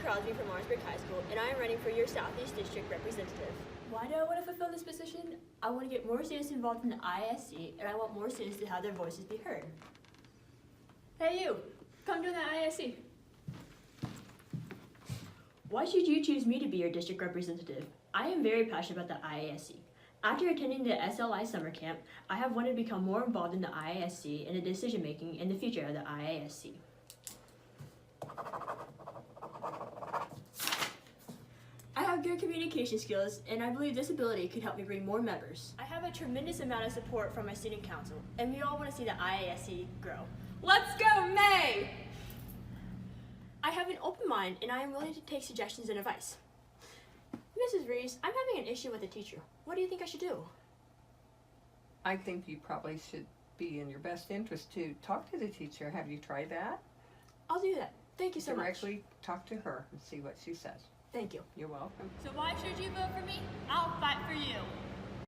Crosby from Marsburg High School, and I am running for your Southeast District representative. Why do I want to fulfill this position? I want to get more students involved in the ISC, and I want more students to have their voices be heard. Hey you, come join the ISC. Why should you choose me to be your district representative? I am very passionate about the IASC. After attending the SLI summer camp, I have wanted to become more involved in the IASC and the decision making in the future of the IASC. I have good communication skills, and I believe this ability could help me bring more members. I have a tremendous amount of support from my student council, and we all want to see the IASC grow. Let's go, Mae! I have an open mind, and I am willing to take suggestions and advice. Mrs. Reeves, I'm having an issue with a teacher. What do you think I should do? I think you probably should be in your best interest to talk to the teacher. Have you tried that? I'll do that. Thank you so much. Directly talk to her and see what she says. Thank you. You're welcome. So why should you vote for me? I'll fight for you.